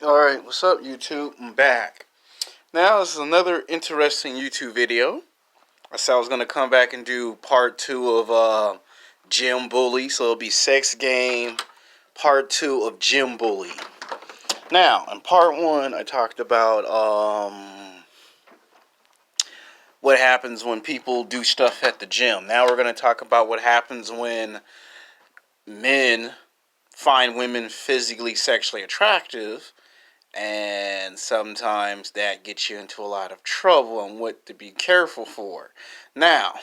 Alright, what's up YouTube? I'm back. Now this is another interesting YouTube video. I said I was going to come back and do part 2 of Gym Bully. So it'll be sex game, part 2 of Gym Bully. Now, in part 1 I talked about what happens when people do stuff at the gym. Now we're going to talk about what happens when men find women physically sexually attractive. And sometimes that gets you into a lot of trouble and what to be careful for. Now,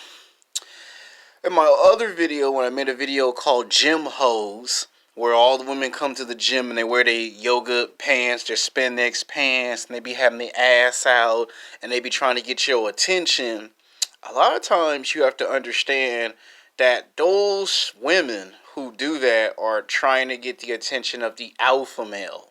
in my other video, when I made a video called Gym Hose, where all the women come to the gym and they wear their yoga pants, their spandex pants, and they be having their ass out, and they be trying to get your attention, a lot of times you have to understand that those women who do that are trying to get the attention of the alpha male.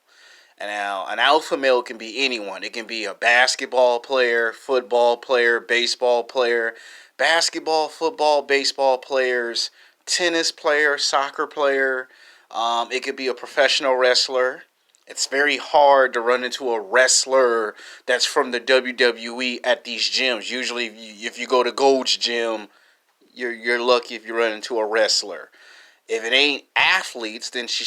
And now, an alpha male can be anyone. It can be a basketball player, football player, baseball player, basketball, football, baseball players, tennis player, soccer player. It could be a professional wrestler. It's very hard to run into a wrestler that's from the WWE at these gyms. Usually, if you go to Gold's Gym, you're lucky if you run into a wrestler. If it ain't athletes, then she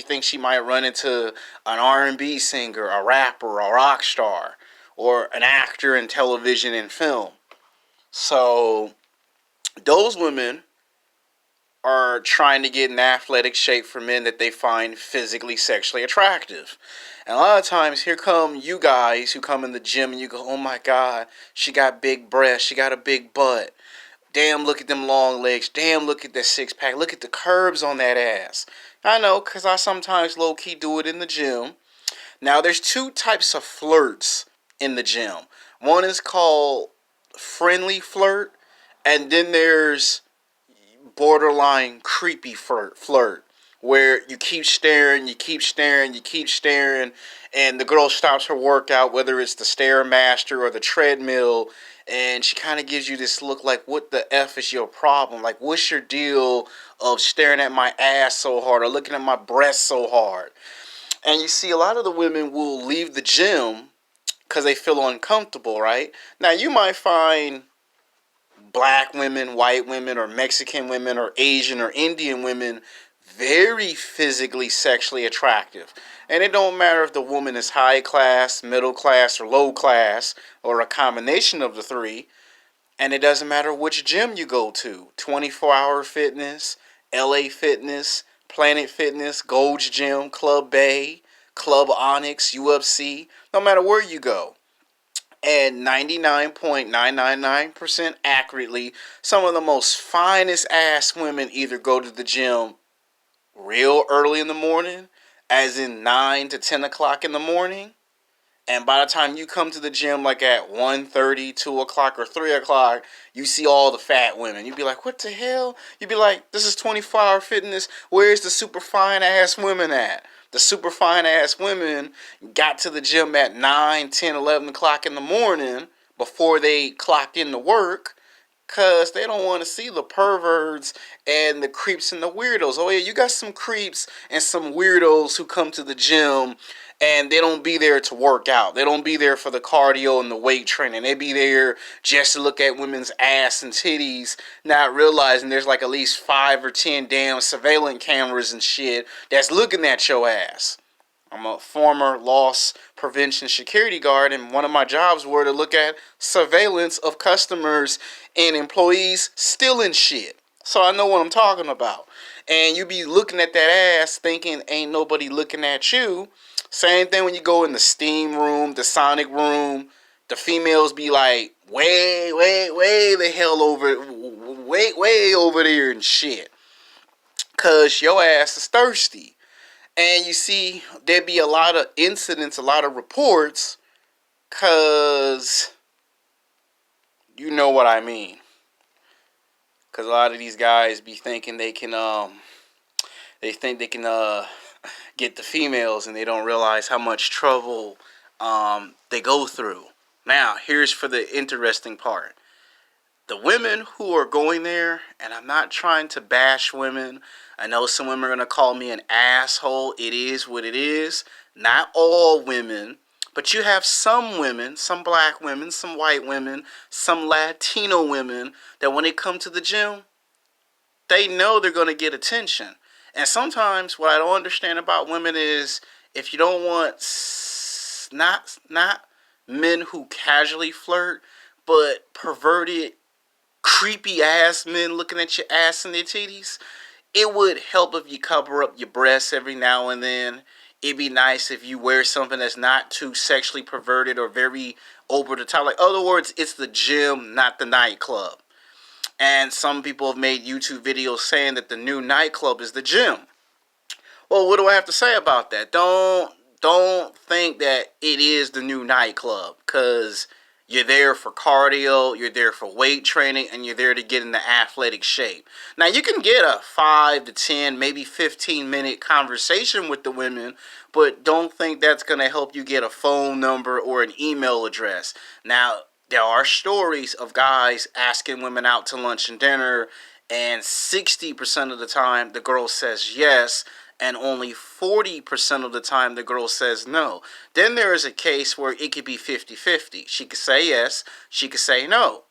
thinks she might run into an R&B singer, a rapper, a rock star, or an actor in television and film. So those women are trying to get in athletic shape for men that they find physically sexually attractive. And a lot of times here come you guys who come in the gym and you go, oh my God, she got big breasts, she got a big butt. Damn, look at them long legs. Damn, look at that six-pack. Look at the curves on that ass. I know, because I sometimes low-key do it in the gym. Now, there's two types of flirts in the gym. One is called friendly flirt, and then there's borderline creepy flirt, where you keep staring, you keep staring, you keep staring, and the girl stops her workout, whether it's the Stairmaster or the treadmill, and she kind of gives you this look like, what the F is your problem? Like, what's your deal of staring at my ass so hard or looking at my breasts so hard? And you see, a lot of the women will leave the gym because they feel uncomfortable, right? Now, you might find black women, white women, or Mexican women, or Asian or Indian women very physically sexually attractive. And it don't matter if the woman is high class, middle class, or low class, or a combination of the three. And it doesn't matter which gym you go to. 24-Hour Fitness, LA Fitness, Planet Fitness, Gold's Gym, Club Bay, Club Onyx, UFC. No matter where you go. And 99.999% accurately, some of the most finest ass women either go to the gym real early in the morning, as in 9 to 10 o'clock in the morning, and by the time you come to the gym like at 1:30, 2 o'clock, or 3 o'clock, you see all the fat women. You'd be like, what the hell? You'd be like, this is 24-Hour Fitness. Where's the super fine ass women at? The super fine ass women got to the gym at 9, 10, 11 o'clock in the morning before they clocked in to work, because they don't want to see the perverts and the creeps and the weirdos. Oh, yeah, you got some creeps and some weirdos who come to the gym and they don't be there to work out. They don't be there for the cardio and the weight training. They be there just to look at women's ass and titties, not realizing there's like at least 5 or 10 damn surveillance cameras and shit that's looking at your ass. I'm a former loss prevention security guard, and one of my jobs were to look at surveillance of customers and employees stealing shit. So I know what I'm talking about. And you be looking at that ass thinking ain't nobody looking at you. Same thing when you go in the steam room, the sonic room. The females be like, way the hell over, way over there and shit. Cause your ass is thirsty. And you see, there be a lot of incidents, a lot of reports, cause you know what I mean. Cause a lot of these guys be thinking they can get the females, and they don't realize how much trouble they go through. Now, here's for the interesting part. The women who are going there, and I'm not trying to bash women. I know some women are going to call me an asshole. It is what it is. Not all women, but you have some women, some black women, some white women, some Latino women that when they come to the gym, they know they're going to get attention. And sometimes what I don't understand about women is if you don't want not men who casually flirt, but perverted, creepy ass men looking at your ass and their titties, it would help if you cover up your breasts every now and then. It'd be nice if you wear something that's not too sexually perverted or very over the top. Like, in other words, it's the gym, not the nightclub. And some people have made YouTube videos saying that the new nightclub is the gym. Well, what do I have to say about that? Don't think that it is the new nightclub, because you're there for cardio, you're there for weight training, and you're there to get into athletic shape. Now, you can get a 5 to 10, maybe 15-minute conversation with the women, but don't think that's going to help you get a phone number or an email address. Now, there are stories of guys asking women out to lunch and dinner, and 60% of the time the girl says yes, and only 40% of the time the girl says no. Then there is a case where it could be 50-50. She could say yes, she could say no.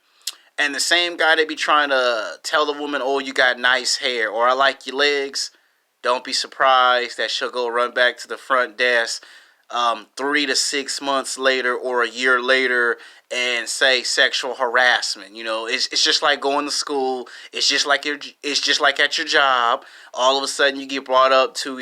And the same guy that be trying to tell the woman, oh, you got nice hair, or I like your legs, don't be surprised that she'll go run back to the front desk 3 to 6 months later or a year later and say sexual harassment. You know, it's just like going to school. It's just like at your job. All of a sudden, you get brought up to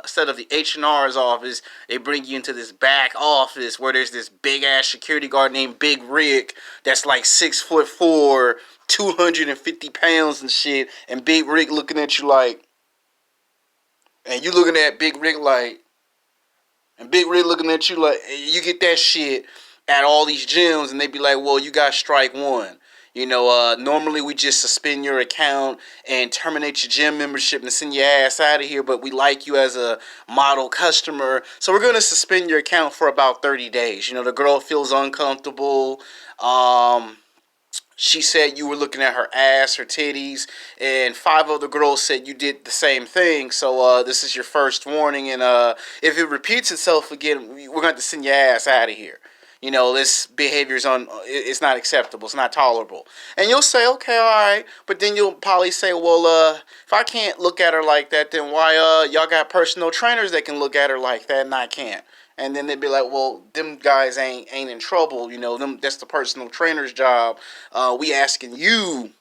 instead of the H&R's office, they bring you into this back office where there's this big ass security guard named Big Rick that's like 6'4", 250 pounds and shit, and Big Rick looking at you like, and you looking at Big Rick like. And Big Rig looking at you like, you get that shit at all these gyms, and they be like, well, you got strike one. You know, normally we just suspend your account and terminate your gym membership and send your ass out of here, but we like you as a model customer, so we're going to suspend your account for about 30 days. You know, the girl feels uncomfortable. She said you were looking at her ass, her titties, and 5 other girls said you did the same thing. So this is your first warning, and if it repeats itself again, we're going to have to send your ass out of here. You know, this behavior it's not acceptable. It's not tolerable. And you'll say, okay, all right. But then you'll probably say, well, if I can't look at her like that, then why y'all got personal trainers that can look at her like that and I can't? And then they'd be like, well, them guys ain't in trouble. You know, that's the personal trainer's job. We asking you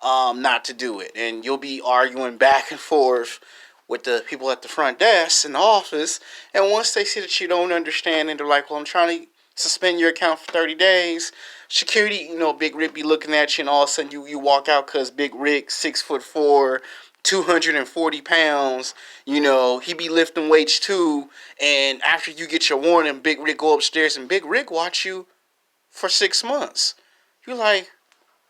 not to do it. And you'll be arguing back and forth with the people at the front desk in the office. And once they see that you don't understand, and they're like, well, I'm trying to suspend your account for 30 days. Security, you know, Big Rick be looking at you, and all of a sudden you walk out because Big Rick, 6'4", 240 pounds, you know, he be lifting weights too. And after you get your warning, Big Rick go upstairs, and Big Rick watch you for 6 months. You're like,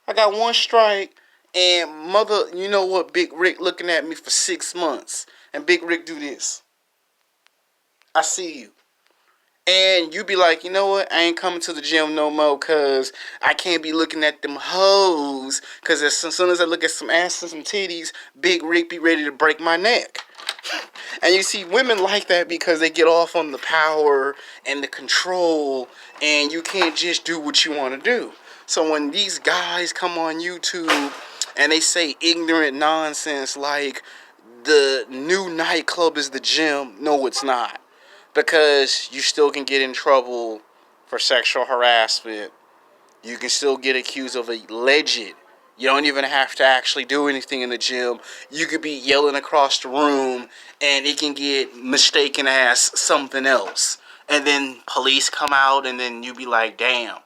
I got one strike, and mother, you know what, Big Rick looking at me for 6 months. And Big Rick do this. I see you. And you be like, you know what? I ain't coming to the gym no more because I can't be looking at them hoes. Because as soon as I look at some ass and some titties, Big Rick be ready to break my neck. And you see, women like that because they get off on the power and the control. And you can't just do what you want to do. So when these guys come on YouTube and they say ignorant nonsense like the new nightclub is the gym, no, it's not. Because you still can get in trouble for sexual harassment. You can still get accused of alleged. You don't even have to actually do anything in the gym. You could be yelling across the room and it can get mistaken as something else. And then police come out and then you be like, damn.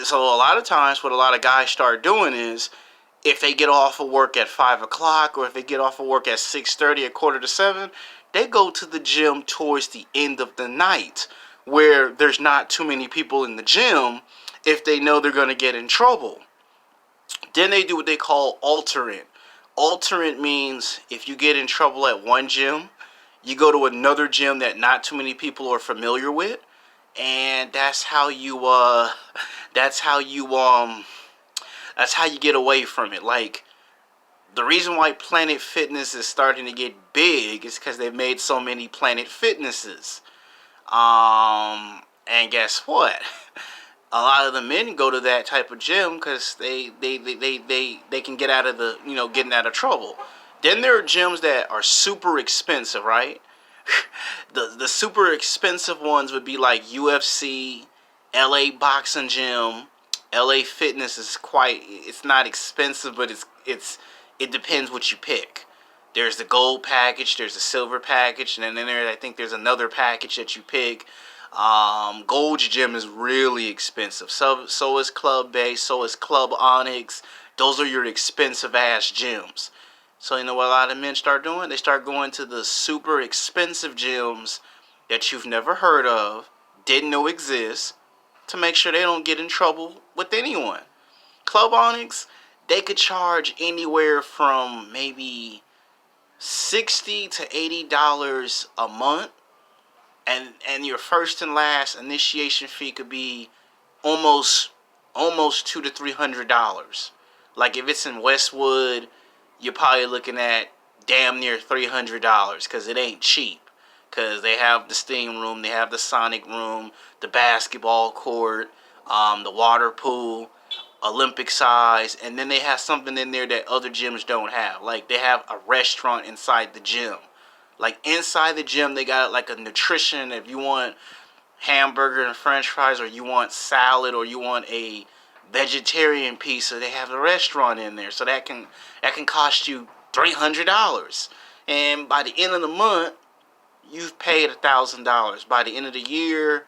So a lot of times what a lot of guys start doing is if they get off of work at 5 o'clock or if they get off of work at 6:30, 6:45, they go to the gym towards the end of the night where there's not too many people in the gym if they know they're going to get in trouble. Then they do what they call alternate. Alternate means if you get in trouble at one gym, you go to another gym that not too many people are familiar with, and that's how you That's how you get away from it. Like, the reason why Planet Fitness is starting to get big is because they've made so many Planet Fitnesses. And guess what? A lot of the men go to that type of gym because they can get out of the, getting out of trouble. Then there are gyms that are super expensive, right? The super expensive ones would be like UFC, LA Boxing Gym, LA Fitness is it's not expensive, but it depends what you pick. There's the gold package, there's the silver package, and then I think there's another package that you pick. Gold's Gym is really expensive. So is Culb, so is Club Onyx. Those are your expensive ass gyms. So you know what a lot of men start doing? They start going to the super expensive gyms that you've never heard of, didn't know exist, to make sure they don't get in trouble with anyone. Club Onyx, they could charge anywhere from maybe $60 to $80 a month, and your first and last initiation fee could be almost $200 to $300. Like if it's in Westwood, you're probably looking at damn near $300 because it ain't cheap. Because they have the steam room, they have the sonic room, the basketball court, the water pool, Olympic size, and then they have something in there that other gyms don't have. Like they have a restaurant inside the gym. Like inside the gym, they got like a nutrition. If you want hamburger and french fries, or you want salad, or you want a vegetarian pizza, they have a restaurant in there. So that can cost you $300. And by the end of the month, you've paid $1,000. By the end of the year,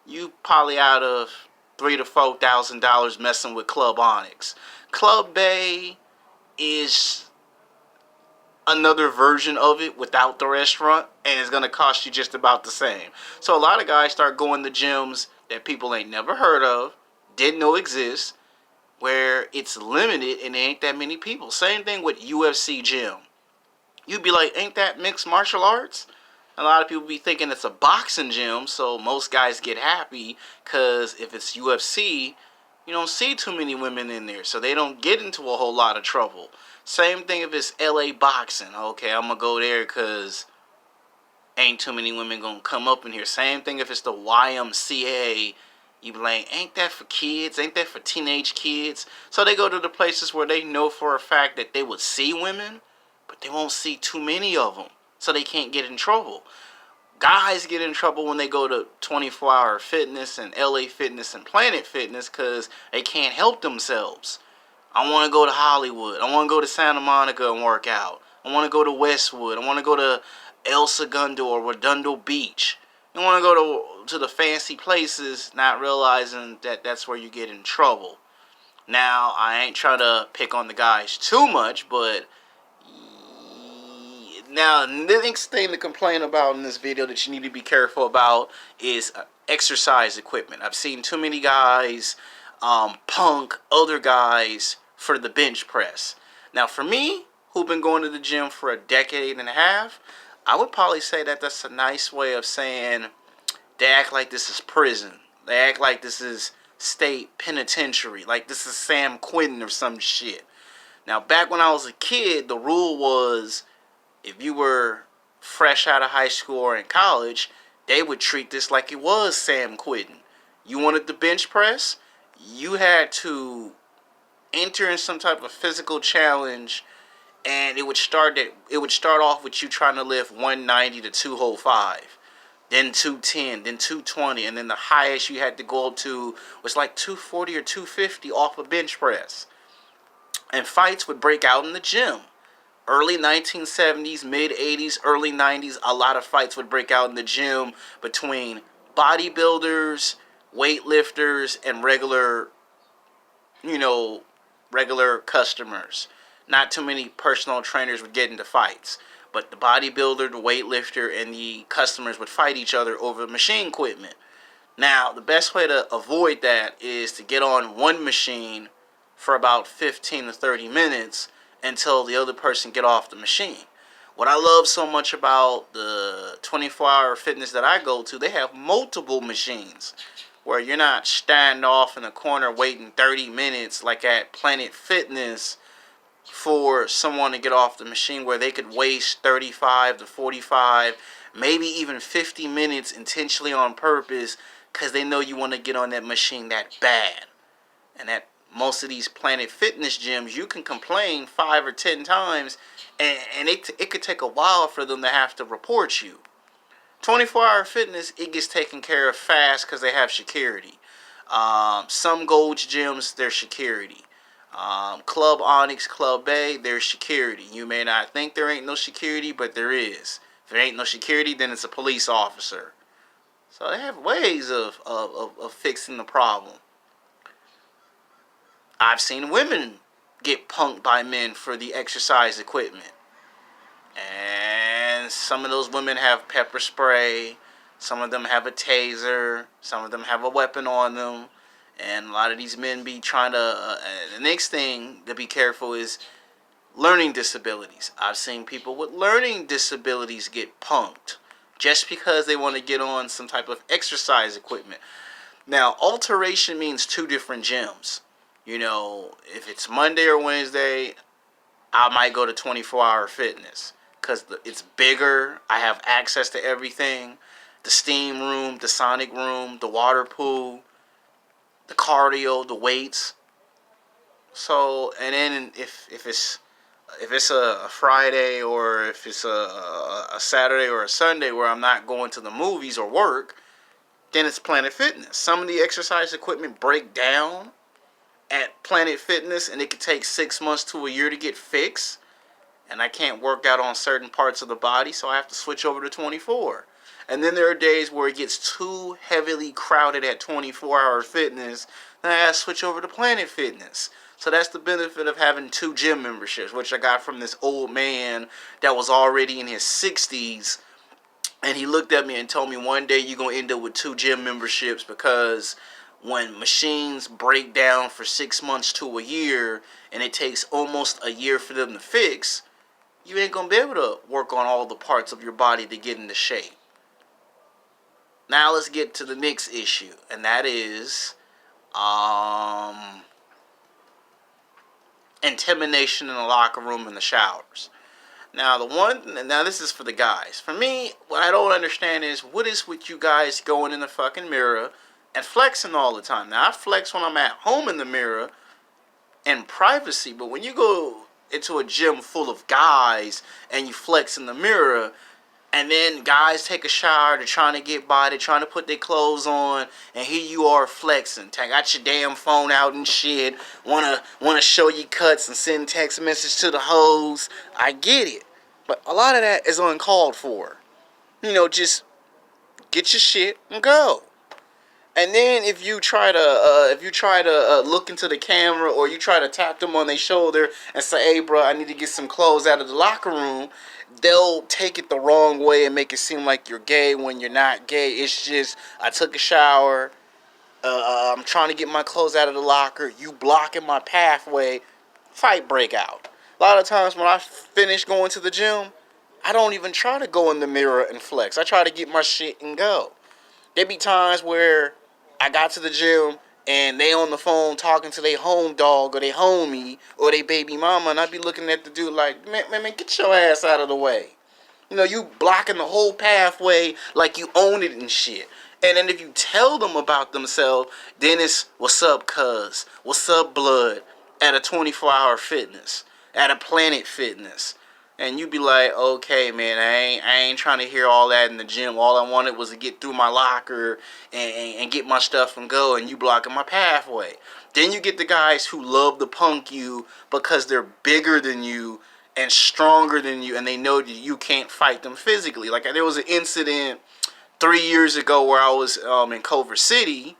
you probably out of $3,000 to $4,000 messing with Club Onyx. Club Bay is another version of it without the restaurant, and it's gonna cost you just about the same. So a lot of guys start going to gyms that people ain't never heard of, didn't know exist, where it's limited and there ain't that many people. Same thing with UFC gym. You'd be like, ain't that mixed martial arts? A lot of people be thinking it's a boxing gym, so most guys get happy because if it's UFC, you don't see too many women in there, so they don't get into a whole lot of trouble. Same thing if it's LA Boxing. Okay, I'm going to go there because ain't too many women going to come up in here. Same thing if it's the YMCA. You be like, ain't that for kids? Ain't that for teenage kids? So they go to the places where they know for a fact that they would see women, but they won't see too many of them, so they can't get in trouble. Guys get in trouble when they go to 24-hour fitness and LA Fitness and Planet Fitness because they can't help themselves. I want to go to Hollywood. I want to go to Santa Monica and work out. I want to go to Westwood. I want to go to El Segundo or Redondo Beach. You want to go to the fancy places, not realizing that that's where you get in trouble. Now, I ain't trying to pick on the guys too much, but now, the next thing to complain about in this video that you need to be careful about is exercise equipment. I've seen too many guys punk other guys for the bench press. Now, for me, who've been going to the gym for a decade and a half, I would probably say that that's a nice way of saying they act like this is prison. They act like this is state penitentiary, like this is San Quentin or some shit. Now, back when I was a kid, the rule was if you were fresh out of high school or in college, they would treat this like it was San Quentin. You wanted the bench press, you had to enter in some type of physical challenge, and it would start off with you trying to lift 190 to 205, then 210, then 220, and then the highest you had to go up to was like 240 or 250 off a bench press. And fights would break out in the gym. Early 1970s, mid 80s, early 90s, a lot of fights would break out in the gym between bodybuilders, weightlifters, and regular customers. Not too many personal trainers would get into fights, but the bodybuilder, the weightlifter, and the customers would fight each other over machine equipment. Now, the best way to avoid that is to get on one machine for about 15 to 30 minutes until the other person get off the machine. What I love so much about the 24-hour fitness that I go to, they have multiple machines. where you're not standing off in the corner waiting 30 minutes like at Planet Fitness for someone to get off the machine, where they could waste 35 to 45, maybe even 50 minutes intentionally on purpose because they know you want to get on that machine that bad. And at most of these Planet Fitness gyms, you can complain 5 or 10 times, and it could take a while for them to have to report you. 24-hour fitness, it gets taken care of fast because they have security. Some Gold's gyms, there's security. Culb Onyx, Culb Bay, there's security. You may not think there ain't no security, but there is. If there ain't no security, then it's a police officer. So they have ways of fixing the problem. I've seen women get punked by men for the exercise equipment. And some of those women have pepper spray. Some of them have a taser. Some of them have a weapon on them. And a lot of these men be trying to... the next thing to be careful is learning disabilities. I've seen people with learning disabilities get punked just because they want to get on some type of exercise equipment. Now, alteration means two different gyms. You know, if it's Monday or Wednesday, I might go to 24-hour fitness because it's bigger. I have access to everything. The steam room, the sonic room, the water pool, the cardio, the weights. So, and then if it's a Friday, or if it's a Saturday or a Sunday where I'm not going to the movies or work, then it's Planet Fitness. Some of the exercise equipment break down at Planet Fitness, and it could take 6 months to a year to get fixed. And I can't work out on certain parts of the body, so I have to switch over to 24. And then there are days where it gets too heavily crowded at 24-hour fitness, then I have to switch over to Planet Fitness. So that's the benefit of having 2 gym memberships, which I got from this old man that was already in his 60s. And he looked at me and told me, one day you're going to end up with 2 gym memberships, because when machines break down for 6 months to a year, and it takes almost a year for them to fix, you ain't going to be able to work on all the parts of your body to get into shape. Now let's get to the next issue, and that is intimidation in the locker room and the showers. Now this is for the guys. For me, what I don't understand is, what is with you guys going in the fucking mirror and flexing all the time? Now, I flex when I'm at home in the mirror in privacy, but when you go into a gym full of guys and you flex in the mirror, and then guys take a shower, they're trying to get by, they're trying to put their clothes on, and here you are flexing. Got your damn phone out and shit, wanna show you cuts and send text message to the hoes. I get it, but a lot of that is uncalled for. You know, just get your shit and go. And then if you try to look into the camera, or you try to tap them on their shoulder and say, "Hey, bro, I need to get some clothes out of the locker room," they'll take it the wrong way and make it seem like you're gay when you're not gay. It's just, I took a shower, I'm trying to get my clothes out of the locker, you blocking my pathway, fight break out. A lot of times when I finish going to the gym, I don't even try to go in the mirror and flex. I try to get my shit and go. There be times where I got to the gym and they on the phone talking to their home dog or their homie or their baby mama, and I be looking at the dude like, man, get your ass out of the way. You know, you blocking the whole pathway like you own it and shit. And then if you tell them about themselves, then it's, "What's up, cuz? What's up, blood?" At a 24-hour fitness, at a Planet Fitness. And you be like, "Okay, man, I ain't trying to hear all that in the gym. All I wanted was to get through my locker and get my stuff and go, and you blocking my pathway." Then you get the guys who love to punk you because they're bigger than you and stronger than you, and they know that you can't fight them physically. Like, there was an incident 3 years ago where I was in Culver City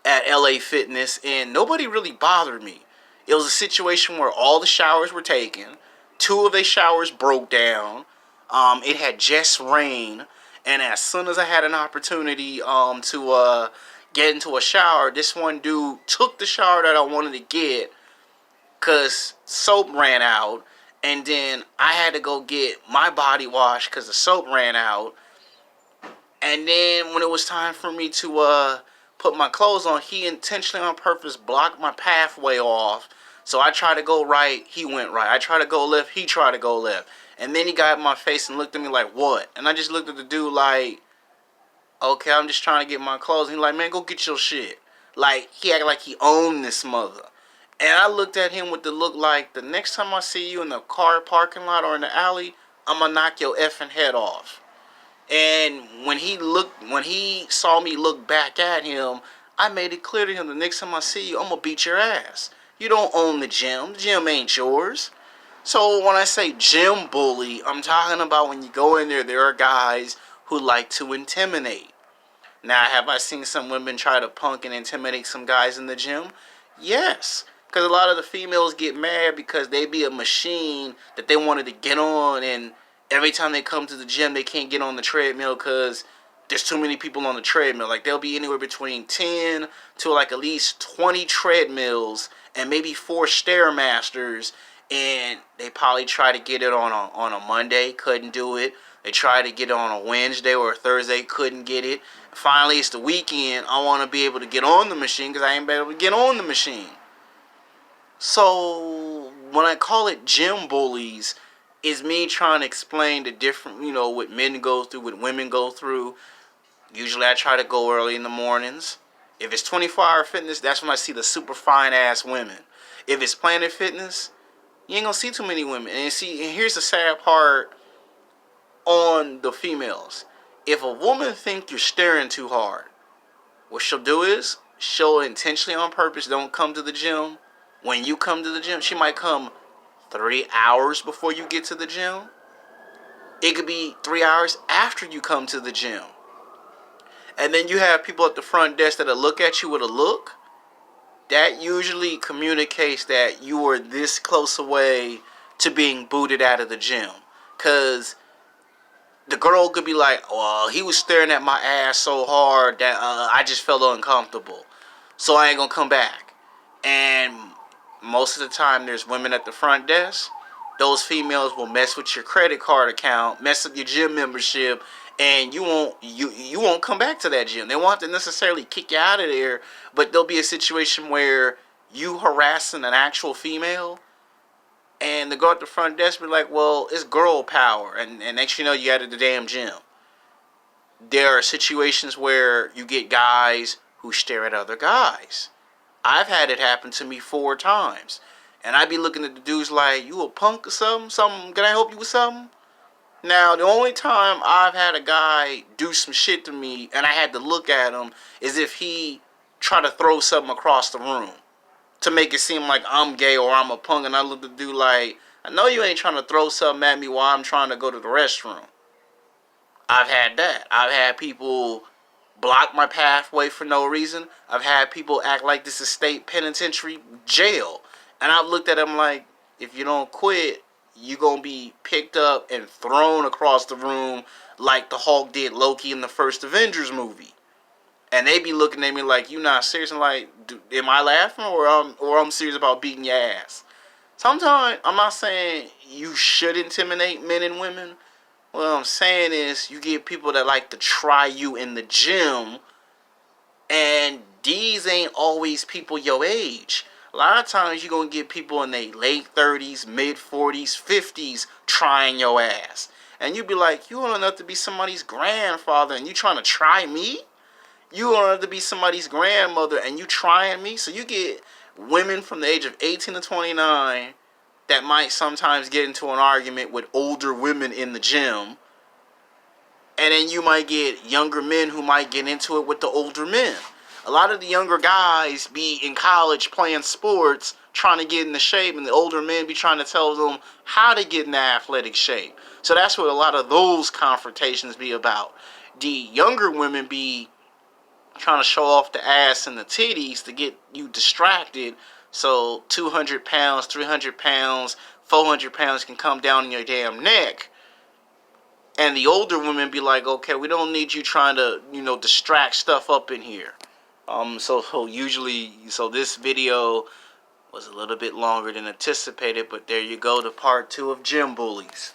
at LA Fitness, and nobody really bothered me. It was a situation where all the showers were taken. 2 of their showers broke down. It had just rained, and as soon as I had an opportunity to get into a shower, this one dude took the shower that I wanted to get because soap ran out, and then I had to go get my body wash because the soap ran out. And then when it was time for me to put my clothes on, he intentionally on purpose blocked my pathway off. So I tried to go right, he went right. I tried to go left, he tried to go left. And then he got in my face and looked at me like, what? And I just looked at the dude like, okay, I'm just trying to get my clothes. And he's like, man, go get your shit. Like, he acted like he owned this mother. And I looked at him with the look like, the next time I see you in the car parking lot or in the alley, I'm going to knock your effing head off. And when he saw me look back at him, I made it clear to him, the next time I see you, I'm going to beat your ass. You don't own the gym. The gym ain't yours. So when I say gym bully, I'm talking about when you go in there are guys who like to intimidate. Now, have I seen some women try to punk and intimidate some guys in the gym? Yes. Because a lot of the females get mad because they be a machine that they wanted to get on, and every time they come to the gym, they can't get on the treadmill because there's too many people on the treadmill. Like, there'll be anywhere between 10 to like at least 20 treadmills and maybe 4 Stairmasters, and they probably try to get it on a Monday, couldn't do it. They tried to get it on a Wednesday or a Thursday, couldn't get it. Finally, it's the weekend. I want to be able to get on the machine because I ain't been able to get on the machine. So when I call it gym bullies, it's me trying to explain the different, what men go through, what women go through. Usually I try to go early in the mornings. If it's 24-hour fitness, that's when I see the super fine ass women. If it's Planet Fitness, you ain't gonna see too many women. And here's the sad part on the females. If a woman think you're staring too hard, what she'll do is she'll intentionally on purpose don't come to the gym. When you come to the gym, she might come 3 hours before you get to the gym. It could be 3 hours after you come to the gym. And then you have people at the front desk that'll look at you with a look. That usually communicates that you are this close away to being booted out of the gym. Because the girl could be like, well, he was staring at my ass so hard that I just felt uncomfortable. So I ain't going to come back. And most of the time, there's women at the front desk. Those females will mess with your credit card account, mess up your gym membership, and you won't come back to that gym. They won't have to necessarily kick you out of there, but there'll be a situation where you harassing an actual female, and the girl at the front desk be like, well, it's girl power, and next you know, you out of the damn gym. There are situations where you get guys who stare at other guys. I've had it happen to me 4 times. And I be looking at the dudes like, you a punk or something? Can I help you with something? Now, the only time I've had a guy do some shit to me and I had to look at him is if he tried to throw something across the room to make it seem like I'm gay or I'm a punk. And I look at the dude like, I know you ain't trying to throw something at me while I'm trying to go to the restroom. I've had that. I've had people block my pathway for no reason. I've had people act like this is state penitentiary jail. And I've looked at them like, if you don't quit, you're going to be picked up and thrown across the room like the Hulk did Loki in the first Avengers movie. And they be looking at me like, you not serious? I'm like, am I laughing or I'm serious about beating your ass? Sometimes, I'm not saying you should intimidate men and women. What I'm saying is you get people that like to try you in the gym, and these ain't always people your age. A lot of times you're going to get people in their late 30s, mid 40s, 50s trying your ass. And you be like, you old enough to be somebody's grandfather and you trying to try me? You old enough to be somebody's grandmother and you trying me? So you get women from the age of 18 to 29 that might sometimes get into an argument with older women in the gym. And then you might get younger men who might get into it with the older men. A lot of the younger guys be in college playing sports, trying to get into shape, and the older men be trying to tell them how to get in athletic shape. So that's what a lot of those confrontations be about. The younger women be trying to show off the ass and the titties to get you distracted. So 200 pounds, 300 pounds, 400 pounds can come down in your damn neck. And the older women be like, okay, we don't need you trying to, distract stuff up in here. So this video was a little bit longer than anticipated, but there you go, the part 2 of gym bullies.